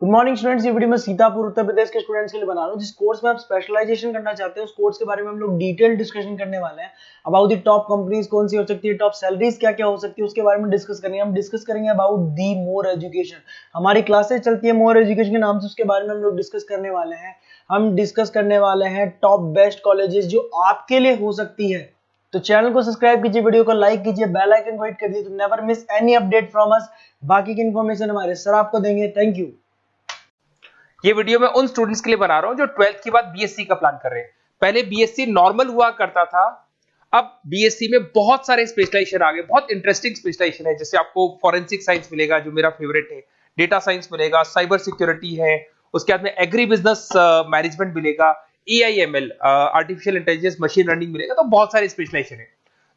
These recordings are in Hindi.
Good morning students. ये वीडियो मैं सीतापुर उत्तर प्रदेश के स्टूडेंट्स के लिए बना रहा हूँ। जिस कोर्स में आप स्पेशलाइजेशन करना चाहते हैं उस कोर्स के बारे में हम लोग डिटेल डिस्कशन करने वाले हैं। अबाउट द टॉप कंपनीज कौन सी हो सकती है, टॉप सैलरीज क्या क्या हो सकती है, उसके बारे में डिस्कस करेंगे। हम डिस्कस करेंगे अबाउट दी मोर एजुकेशन। हमारी क्लासेस चलती है मोर एजुकेशन के नाम से, उसके बारे में हम लोग डिस्कस करने वाले हैं। हम डिस्कस करने वाले हैं टॉप बेस्ट कॉलेजेस जो आपके लिए हो सकती है। तो चैनल को सब्सक्राइब कीजिए, वीडियो को लाइक कीजिए, बेल आइकन को हिट कर दीजिए तो never miss any update from us. बाकी की इन्फॉर्मेशन हमारे सर आपको देंगे। Thank you. ये वीडियो मैं उन स्टूडेंट्स के लिए बना रहा हूं जो 12th के बाद बीएससी का प्लान कर रहे हैं। पहले बीएससी नॉर्मल हुआ करता था, अब बीएससी में बहुत सारे स्पेशलाइजेशन आ गए, बहुत इंटरेस्टिंग स्पेशलाइजेशन है। जैसे आपको फॉरेंसिक साइंस मिलेगा जो मेरा फेवरेट है, डेटा साइंस मिलेगा, साइबर सिक्योरिटी है, उसके बाद में एग्री बिजनेस मैनेजमेंट मिलेगा, AIML artificial intelligence machine learning मिलेगा। तो बहुत सारे स्पेशलाइजेशन है।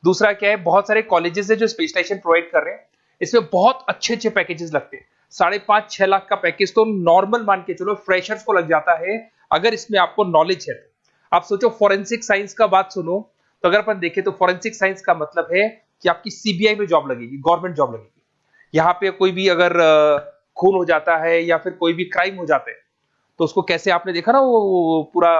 दूसरा क्या है, बहुत सारे कॉलेजेस है जो स्पेशलाइजेशन प्रोवाइड कर रहे हैं। इसमें बहुत अच्छे अच्छे पैकेजेस लगते हैं। 5.5-6 लाख का पैकेज तो नॉर्मल मान के चलो फ्रेशर्स को लग जाता है, अगर इसमें आपको नॉलेज है तो। आप सोचो फॉरेंसिक साइंस का बात सुनो, तो अगर अपन देखें तो फॉरेंसिक साइंस का मतलब है कि आपकी सीबीआई में जॉब लगेगी, गवर्नमेंट जॉब लगेगी। यहाँ पे कोई भी अगर खून हो जाता है या फिर कोई भी क्राइम हो जाता है तो उसको कैसे, आपने देखा ना वो पूरा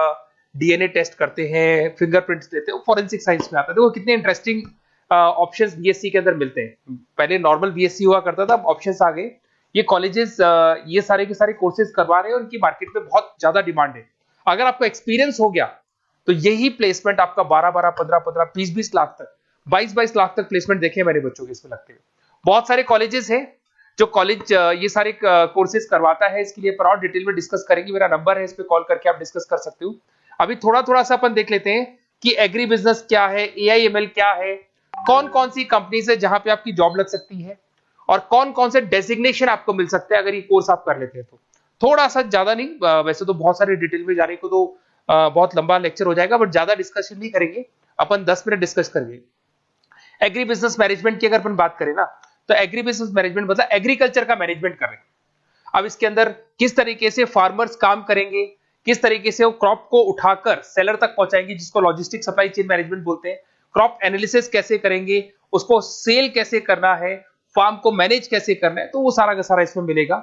डीएनए टेस्ट करते हैं, फिंगरप्रिंट्स लेते हैं, वो फॉरेंसिक साइंस में आता है। देखो कितने इंटरेस्टिंग ऑप्शंस बीएससी के अंदर मिलते हैं। पहले नॉर्मल बीएससी हुआ करता था, अब ऑप्शंस आ गए। ये कॉलेजेस ये सारे के सारे कोर्सेज करवा रहे हैं और इनकी मार्केट में बहुत ज्यादा डिमांड है। अगर आपको एक्सपीरियंस हो गया तो यही प्लेसमेंट आपका 12-12, 15-15, 20-20 लाख तक, 22-22 लाख तक प्लेसमेंट देखे मैंने बच्चों के इसमें लगते हुए। बहुत सारे कॉलेजेस हैं जो कॉलेज ये सारे कोर्सेज करवाता है। इसके लिए पर और डिटेल में डिस्कस करेंगे। मेरा नंबर है, इस पे कॉल करके आप डिस्कस कर सकते हो। अभी थोड़ा थोड़ा सा अपन देख लेते हैं कि एग्री बिजनेस क्या है, एआईएमएल क्या है, कौन कौन सी कंपनीज है जहां पे आपकी जॉब लग सकती है और कौन कौन से डेजिग्नेशन आपको मिल सकते हैं अगर ये कोर्स आप कर लेते हैं तो। थोड़ा सा, ज्यादा नहीं, वैसे तो बहुत सारे डिटेल में जाने को तो बहुत लंबा लेक्चर हो जाएगा, बट ज्यादा डिस्कशन नहीं करेंगे अपन, 10 मिनट डिस्कस करेंगे। एग्री बिजनेस मैनेजमेंट की अगर अपन बात करें ना, तो एग्री बिजनेस मैनेजमेंट मतलब एग्रीकल्चर का मैनेजमेंट कर रहे हैं। अब इसके अंदर किस तरीके से फार्मर्स काम करेंगे, किस तरीके से वो क्रॉप को उठाकर सेलर तक पहुंचाएंगे, जिसको लॉजिस्टिक सप्लाई चेन मैनेजमेंट बोलते हैं। क्रॉप एनालिसिस कैसे करेंगे, उसको सेल कैसे करना है, फार्म को मैनेज कैसे करना है, तो वो सारा का सारा इसमें मिलेगा।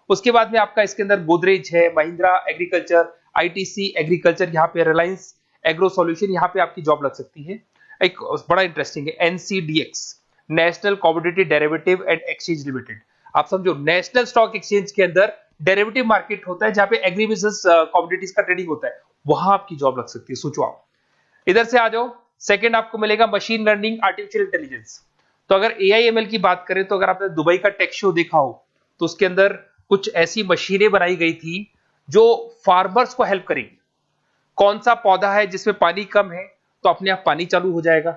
उसके बाद में आपका इसके अंदर गोदरेज है, महिंद्रा एग्रीकल्चर, आईटीसी एग्रीकल्चर, यहाँ पे रिलायंस एग्रो सॉल्यूशन, यहाँ पे आपकी जॉब लग सकती है। एक बड़ा इंटरेस्टिंग है NCDEX, national commodity derivative and exchange limited. आप समझो नेशनल स्टॉक एक्सचेंज के अंदर डेरिवेटिव मार्केट होता है जहां पे एग्री बिजनेस कमोडिटीज का ट्रेडिंग होता है, वहां आपकी जॉब लग सकती है। सोचो आप इधर से आ जाओ। सेकंड आपको मिलेगा मशीन लर्निंग आर्टिफिशियल इंटेलिजेंस। तो अगर एआईएमएल की बात करें तो अगर आपने दुबई का टेक शो देखा हो तो उसके अंदर कुछ ऐसी मशीनें बनाई गई थी जो फार्मर्स को हेल्प करेंगी। कौन सा पौधा है जिसमें पानी कम है तो अपने आप पानी चालू हो जाएगा,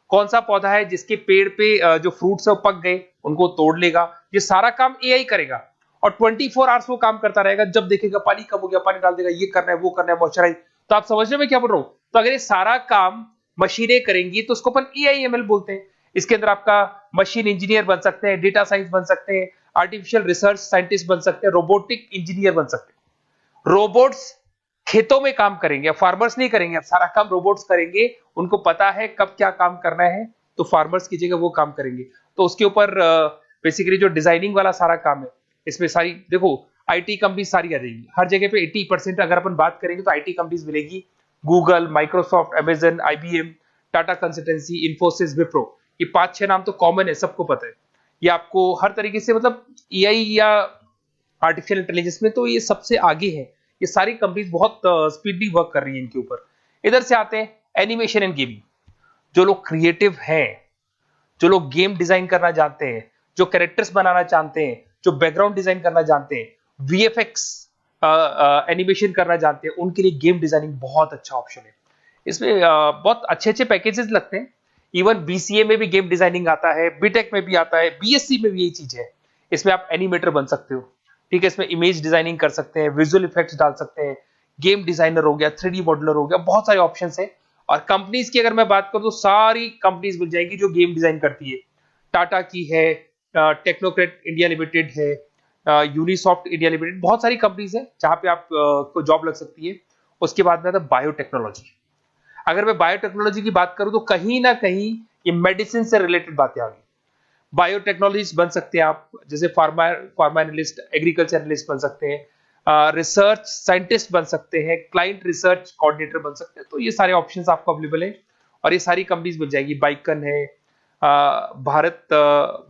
कौन सा पौधा है जिसके पेड़ पे जो फ्रूट्स है वो पक गए उनको तोड़ लेगा, ये सारा काम एआई करेगा और 24 आवर्स वो काम करता रहेगा। जब देखेगा पानी कम हो गया पानी डाल देगा, ये करना है वो करना है, मॉइस्चराइज। तो आप समझ रहे हो मैं क्या बोल रहा हूं? तो अगर ये सारा काम मशीनें करेंगी तो उसको अपन एआईएमएल बोलते हैं। इसके अंदर आपका मशीन इंजीनियर बन सकते हैं, डेटा साइंस बन सकते हैं, आर्टिफिशियल रिसर्च साइंटिस्ट बन सकते हैं, रोबोटिक इंजीनियर बन सकते हैं। रोबोट्स खेतों में काम करेंगे, फार्मर्स नहीं करेंगे, अब सारा काम रोबोट्स करेंगे। उनको पता है कब क्या काम करना है, तो फार्मर्स की जगह वो काम करेंगे। तो उसके ऊपर बेसिकली जो डिजाइनिंग वाला सारा काम है, इसमें सारी देखो आईटी कंपनी सारी आ जाएगी। हर जगह पे 80% अगर अपन बात करेंगे तो आईटी कंपनीज मिलेगी। Google, Microsoft, Amazon, IBM, Tata consultancy, Infosys, Wipro, ये 5-6 नाम तो कॉमन है, सबको पता है। ये आपको हर तरीके से, मतलब एआई या आर्टिफिशियल इंटेलिजेंस में तो ये सबसे आगे है। ये सारी कंपनीज बहुत स्पीडली वर्क कर रही है इनके ऊपर। इधर से आते हैं एनिमेशन एंड गेमिंग। जो लोग क्रिएटिव हैं, जो लोग गेम डिजाइन करना जानते हैं, जो कैरेक्टर्स बनाना चाहते हैं, जो बैकग्राउंड डिजाइन करना जानते हैं, वीएफएक्स एनिमेशन करना जानते हैं, उनके लिए गेम डिजाइनिंग बहुत अच्छा ऑप्शन है। इसमें बहुत अच्छे अच्छे पैकेजेस लगते हैं। इवन बीसीए में भी गेम डिजाइनिंग आता है, बीटेक में भी आता है, बीएससी में भी यही चीज है। इसमें आप एनिमेटर बन सकते हो, ठीक है। इसमें इमेज डिजाइनिंग कर सकते हैं, विजुअल इफेक्ट्स डाल सकते हैं, गेम डिजाइनर हो गया, 3D मॉडलर हो गया, बहुत सारे ऑप्शंस हैं। और कंपनीज की अगर मैं बात करूं तो सारी कंपनीज मिल जाएंगी जो गेम डिजाइन करती है। टाटा की है, टेक्नोक्रेट इंडिया लिमिटेड है, यूनिसॉफ्ट इंडिया लिमिटेड, बहुत सारी कंपनीज है जहां पे आप को जॉब लग सकती है। उसके बाद में आता है बायोटेक्नोलॉजी। अगर मैं बायोटेक्नोलॉजी की बात करूं तो कहीं ना कहीं ये मेडिसिन से रिलेटेड बातें आ गई। बायोटेक्नोलॉजिस्ट बन सकते हैं आप, जैसे फार्मा एनालिस्ट, एग्रीकल्चर एनालिस्ट बन सकते हैं, रिसर्च साइंटिस्ट बन सकते हैं, क्लाइंट रिसर्च कोऑर्डिनेटर बन सकते हैं। तो ये सारे ऑप्शंस आपको अवेलेबल है और ये सारी कंपनीज मिल जाएगी। बाइकन है, भारत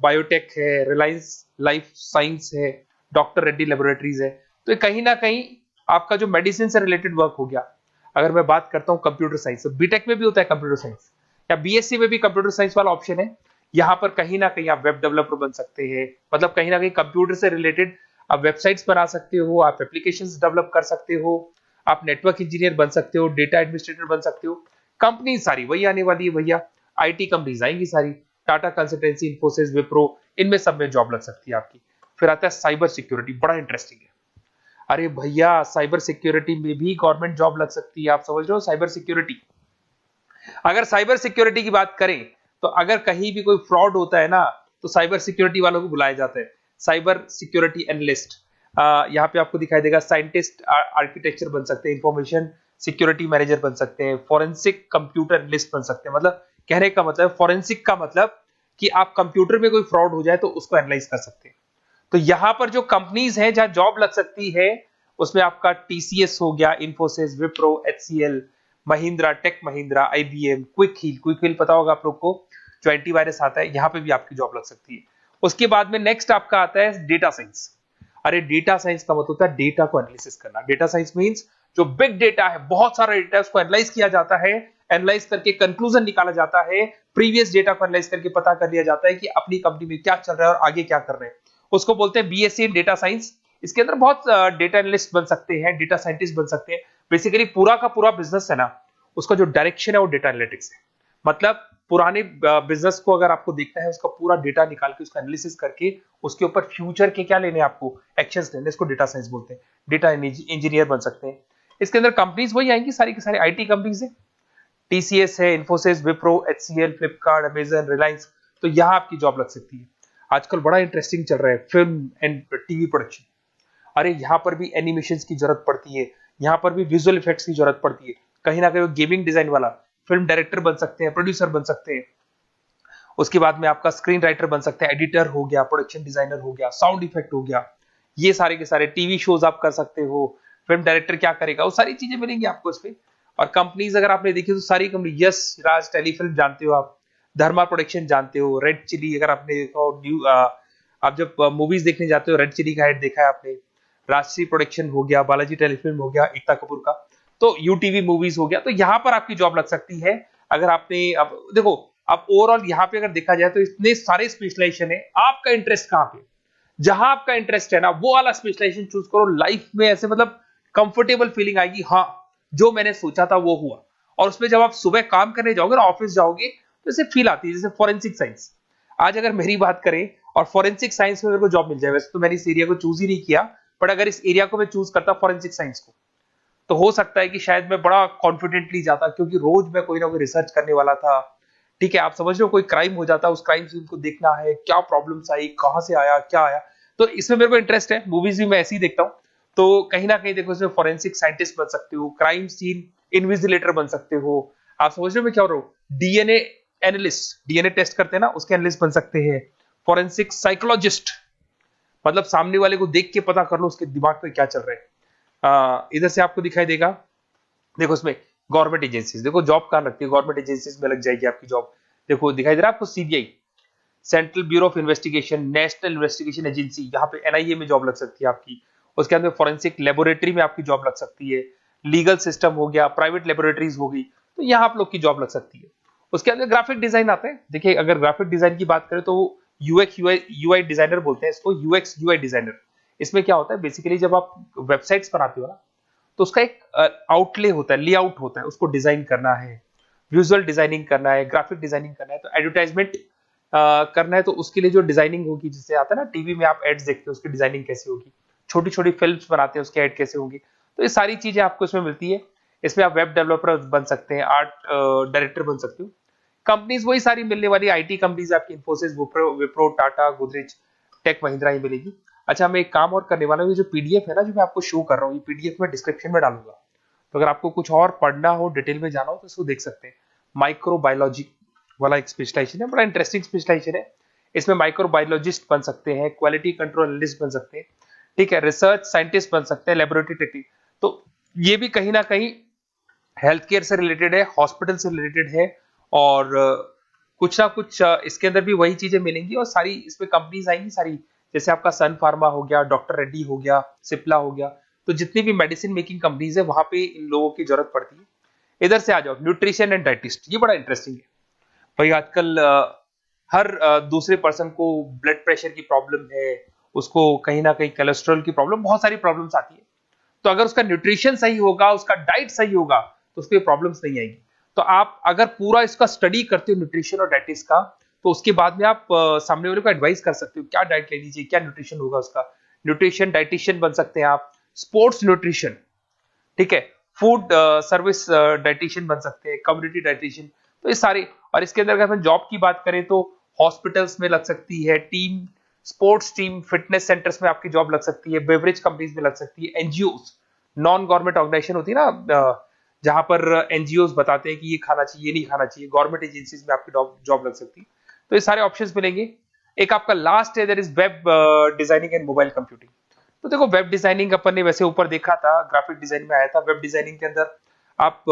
बायोटेक है, रिलायंस लाइफ साइंस है, डॉक्टर रेड्डी लेबोरेटरीज है। तो ये कहीं ना कहीं आपका जो मेडिसिन से रिलेटेड वर्क हो गया। अगर मैं बात करता हूँ कंप्यूटर साइंस, बीटेक में भी होता है कंप्यूटर साइंस, या बीएससी में भी कंप्यूटर साइंस वाला ऑप्शन है। यहाँ पर कहीं ना कहीं आप वेब डेवलपर बन सकते हैं, मतलब कहीं ना कहीं कंप्यूटर से रिलेटेड आप वेबसाइट्स बना सकते हो, आप एप्लीकेशंस डेवलप कर सकते हो, आप नेटवर्क इंजीनियर बन सकते हो, डेटा एडमिनिस्ट्रेटर बन सकते हो। कंपनी सारी वही आने वाली है भैया, आईटी कंपनीज आएंगी सारी, टाटा कंसल्टेंसी, इन्फोसिस, विप्रो, इनमें सब में जॉब लग सकती है आपकी। फिर आता है साइबर सिक्योरिटी, बड़ा इंटरेस्टिंग है। अरे भैया साइबर सिक्योरिटी में भी गवर्नमेंट जॉब लग सकती है, आप समझ रहे हो। साइबर सिक्योरिटी, अगर साइबर सिक्योरिटी की बात करें तो अगर कहीं भी कोई फ्रॉड होता है ना, तो साइबर सिक्योरिटी वालों को बुलाया जाता है, साइबर सिक्योरिटी एनालिस्ट। यहाँ पे आपको दिखाई देगा, साइंटिस्ट आर्किटेक्चर बन सकते हैं, इंफॉर्मेशन सिक्योरिटी मैनेजर बन सकते हैं, फॉरेंसिक कंप्यूटर एनालिस्ट बन सकते हैं। मतलब कहने का मतलब, फॉरेंसिक का मतलब कि आप कंप्यूटर में कोई फ्रॉड हो जाए तो उसको एनालाइज कर सकते हैं। तो यहां पर जो कंपनीज हैं जहां जॉब लग सकती है, उसमें आपका टीसीएस हो गया, Infosys, Wipro, HCL, Mahindra, tech Mahindra, IBM, Quick Heal पता होगा आप लोग को, जो एंटीवायरस आता है, यहां पे भी आपकी जॉब लग सकती है। उसके बाद में नेक्स्ट आपका आता है डेटा साइंस। अरे डेटा साइंस का मतलब होता है डेटा को एनालिसिस करना। डेटा साइंस मींस जो बिग डेटा है, बहुत सारा डेटा है, उसको एनालाइज किया जाता है, एनालाइज करके कंक्लूजन निकाला जाता है, प्रीवियस डेटा को एनालाइज करके पता कर लिया जाता है कि अपनी कंपनी में क्या चल रहा है और आगे क्या कर रहे हैं। उसको बोलते हैं बीएससी इन डेटा साइंस। इसके अंदर बहुत डेटा एनालिस्ट बन सकते हैं, डेटा साइंटिस्ट बन सकते हैं। बेसिकली पूरा का पूरा बिजनेस है ना, उसका जो डायरेक्शन है वो डेटा एनालिटिक्स है। मतलब पुराने बिजनेस को अगर आपको देखना है, उसका पूरा डेटा निकाल के उसका एनालिसिस करके उसके ऊपर फ्यूचर के क्या लेने हैं आपको, एक्शंस लेने, इसको डेटा साइंस बोलते हैं। डेटा इंजीनियर बन सकते हैं। इसके अंदर कंपनीज वही आएंगी, सारी की सारी आईटी कंपनीज है, टीसीएस है, इन्फोसिस, विप्रो, एचसीएल, फ्लिपकार्ट, अमेजन, रिलायंस। तो यहां आपकी जॉब लग सकती है। आजकल बड़ा इंटरेस्टिंग चल रहा है फिल्म एंड टीवी प्रोडक्शन। अरे यहाँ पर भी एनिमेशन की जरूरत पड़ती है, यहाँ पर भी विजुअल इफेक्ट्स की जरूरत पड़ती है। कहीं ना कहीं गेमिंग डिजाइन वाला फिल्म डायरेक्टर बन सकते हैं, प्रोड्यूसर बन सकते हैं। उसके बाद में आपका स्क्रीन राइटर बन सकते हैं, एडिटर हो गया, प्रोडक्शन डिजाइनर हो गया, साउंड इफेक्ट हो गया। ये सारे के सारे टीवी शोज आप कर सकते हो। फिल्म डायरेक्टर क्या करेगा, वो सारी चीजें मिलेंगी आपको इसमें। और कंपनीज अगर आपने देखी तो सारी कंपनी, यस राज टेलीफिल्म जानते हो आप, धर्मा प्रोडक्शन जानते हो, रेड चिली अगर आपने देखा हो, न्यू आप जब मूवीज देखने जाते हो, रेड चिली का हेड देखा है आपने, राजश्री प्रोडक्शन हो गया, बालाजी टेलीफिल्म हो गया, एकता कपूर का, तो यूटीवी मूवीज हो गया। तो यहाँ पर आपकी जॉब लग सकती है। अगर आपने, अब देखो, अब ओवरऑल यहाँ पे अगर देखा जाए तो इतने सारे स्पेशलाइजेशन है, आपका इंटरेस्ट कहाँ पे, जहां आपका इंटरेस्ट है ना, वो वाला स्पेशलाइजेशन चूज करो। लाइफ में ऐसे मतलब कंफर्टेबल फीलिंग आएगी, हाँ जो मैंने सोचा था वो हुआ। और उसमें जब आप सुबह काम करने जाओगे ना, ऑफिस जाओगे, तो ऐसे फील आती है। जैसे फॉरेंसिक साइंस, आज अगर मेरी बात करें और फॉरेंसिक साइंस में मेरे को जॉब मिल जाए, वैसे तो मैंने इस एरिया को चूज ही नहीं किया, बट अगर इस एरिया को मैं चूज करता फॉरेंसिक साइंस को, तो हो सकता है कि शायद मैं बड़ा कॉन्फिडेंटली जाता, क्योंकि रोज मैं कोई ना कोई रिसर्च करने वाला था। ठीक है, आप समझ रहे हो, कोई क्राइम हो जाता, उस क्राइम से उनको देखना है, क्या प्रॉब्लम्स आई, कहां से आया, क्या आया। तो इसमें मेरे को इंटरेस्ट है, मूवीज भी मैं ऐसे ही देखता हूँ। तो कहीं ना कहीं देखो, इसमें फॉरेंसिक साइंटिस्ट बन सकते हो, क्राइम सीन इन्विजिलेटर बन सकते हो। आप समझ रहे हो मैं क्या हो रहा हूँ, डीएनए एनालिस्ट, डीएनए टेस्ट करते हैं ना, उसके एनालिस्ट बन सकते हैं। फॉरेंसिक साइकोलॉजिस्ट, मतलब सामने वाले को देख के पता कर लो उसके दिमाग में क्या चल रहा है। इधर से आपको दिखाई देगा, देखो इसमें गवर्नमेंट एजेंसीज, देखो जॉब कहां लगती है, गवर्नमेंट एजेंसीज में लग जाएगी आपकी जॉब। देखो दिखाई दे रहा है आपको, CBI, central bureau of investigation, national investigation agency, यहाँ पे एनआईए में जॉब लग सकती है आपकी। उसके अंदर फॉरेंसिक लेबोरेटरी में आपकी जॉब लग सकती है। लीगल सिस्टम हो गया, प्राइवेट लेबोरेटरीज हो गई, तो यहाँ आप लोग की जॉब लग सकती है। उसके अंदर ग्राफिक डिजाइन आते हैं। देखिए अगर ग्राफिक डिजाइन की बात करें तो यूएक्स यूआई डिजाइनर बोलते हैं इसको, यूएक्स यूआई डिजाइनर। इसमें क्या होता है, बेसिकली जब आप वेबसाइट्स बनाते हो ना, तो उसका एक आउटले होता है, लेआउट होता है, उसको डिजाइन करना है, विजुअल डिजाइनिंग करना है, ग्राफिक डिजाइनिंग करना है, तो एडवर्टाइजमेंट करना है, तो उसके लिए जो डिजाइनिंग होगी, जिससे आता है ना टीवी में आप एड्स देखते हो, उसकी डिजाइनिंग कैसे होगी, छोटी छोटी फिल्म्स बनाते हैं उसके एड कैसे होंगी, तो ये सारी चीजें आपको इसमें मिलती है। इसमें आप वेब डेवलपर बन सकते हैं, आर्ट डायरेक्टर बन सकते हो। कंपनीज वही सारी मिलने वाली आईटी कंपनीज आपकी, इन्फोसिस, विप्रो, टाटा, गोदरेज, टेक महिंद्रा ही मिलेगी। अच्छा, मैं एक काम और करने वाला हूँ, जो पीडीएफ है ना जो मैं आपको शो कर रहा हूँ, ये पीडीएफ में डिस्क्रिप्शन में डालूंगा, तो अगर आपको कुछ और पढ़ना हो, डिटेल में जाना हो, तो इसको देख सकते हैं। माइक्रोबायोलॉजी वाला एक स्पेशलाइजेशन है, बड़ा इंटरेस्टिंग स्पेशलाइजेशन है। इसमें माइक्रोबायोलॉजिस्ट बन सकते हैं, क्वालिटी कंट्रोल एनालिस्ट बन सकते हैं, ठीक है, रिसर्च साइंटिस्ट बन सकते हैं, लेबोरेटरी टेक्निक। तो ये भी कहीं ना कहीं हेल्थ केयर से रिलेटेड है, हॉस्पिटल से रिलेटेड है, और कुछ ना कुछ इसके अंदर भी वही चीजें मिलेंगी, और सारी इसमें कंपनीज आएंगी सारी, जैसे आपका सन फार्मा हो गया, डॉक्टर रेड्डी हो गया, सिप्ला हो गया। तो जितनी भी मेडिसिन मेकिंग कंपनीज है वहां पे इन लोगों की जरूरत पड़ती है। इधर से आ जाओ, न्यूट्रिशन एंड डाइटिस्ट, ये बड़ा इंटरेस्टिंग है भाई। आजकल हर दूसरे पर्सन को ब्लड प्रेशर की प्रॉब्लम है, उसको कहीं ना कहीं कोलेस्ट्रॉल की प्रॉब्लम, बहुत सारी प्रॉब्लम्स आती है। तो अगर उसका न्यूट्रिशन सही होगा, उसका डाइट सही होगा, तो उसको प्रॉब्लम्स नहीं आएगी। तो आप अगर पूरा इसका स्टडी करते हो न्यूट्रिशन और डाइटिस का, तो उसके बाद में आप सामने वाले को एडवाइस कर सकते हो क्या डाइट लेनी चाहिए, क्या न्यूट्रिशन होगा उसका। न्यूट्रिशन डाइटिशियन बन सकते हैं आप, स्पोर्ट्स न्यूट्रिशन, ठीक है, फूड सर्विस डाइटिशियन बन सकते हैं, कम्युनिटी डाइटिशियन। तो ये सारे, और इसके अंदर अगर हम जॉब की बात करें तो हॉस्पिटल्स में लग सकती है, team sports team fitness centres में आपकी जॉब लग सकती है, बेवरेज कंपनीज में लग सकती है, एनजीओस नॉन गवर्नमेंट ऑर्गेनाइजेशन होती है ना, जहां पर एनजीओस बताते हैं कि ये खाना चाहिए, ये नहीं खाना चाहिए, गवर्नमेंट एजेंसीज में आपकी जॉब लग सकती है। तो ये सारे ऑप्शंस मिलेंगे। एक आपका लास्ट है, that is web designing and mobile computing. तो देखो, वेब डिजाइनिंग अपन ने वैसे ऊपर देखा था, ग्राफिक डिजाइन में आया था। वेब डिजाइनिंग के अंदर आप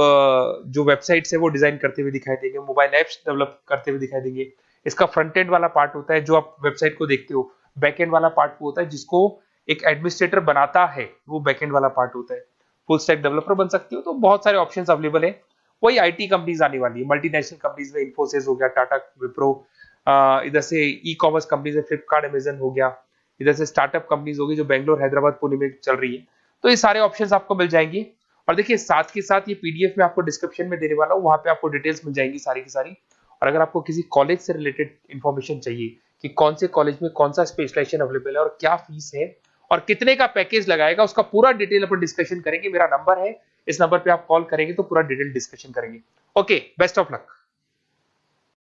जो वेबसाइट्स है वो डिजाइन करते हुए दिखाई देंगे, मोबाइल एप्स डेवलप करते हुए दिखाई देंगे। इसका फ्रंट एंड वाला पार्ट होता है जो आप वेबसाइट को देखते हो, बैक एंड वाला पार्ट वो होता है जिसको एक एडमिनिस्ट्रेटर बनाता है, वो बैक एंड वाला पार्ट होता है। फुल स्टैक डेवलपर बन सकते हो। तो बहुत सारे ऑप्शंस अवेलेबल है। वही आईटी कंपनीज आने वाली है, मल्टीनेशनल कंपनीज में इन्फोसिस हो गया, टाटा, विप्रो, इधर से ई कॉमर्स कंपनीज में फ्लिपकार्ट, अमेजन हो गया, इधर से स्टार्टअप कंपनीज होगी जो बेंगलोर, हैदराबाद, पुणे में चल रही है। तो ये सारे ऑप्शंस आपको मिल जाएंगे। और देखिए, साथ के साथ ये पीडीएफ में आपको डिस्क्रिप्शन में देने वाला हूँ, वहां पे आपको डिटेल्स मिल जाएंगी सारी की सारी। और अगर आपको किसी कॉलेज से रिलेटेड इन्फॉर्मेशन चाहिए कि कौन से कॉलेज में कौन सा स्पेशलाइजेशन अवेलेबल है और क्या फीस है और कितने का पैकेज लगाएगा, उसका पूरा डिटेल अपन डिस्कशन करेंगे। मेरा नंबर है, इस नंबर पे आप कॉल करेंगे तो पूरा डिटेल डिस्कशन करेंगे। Okay, best of luck.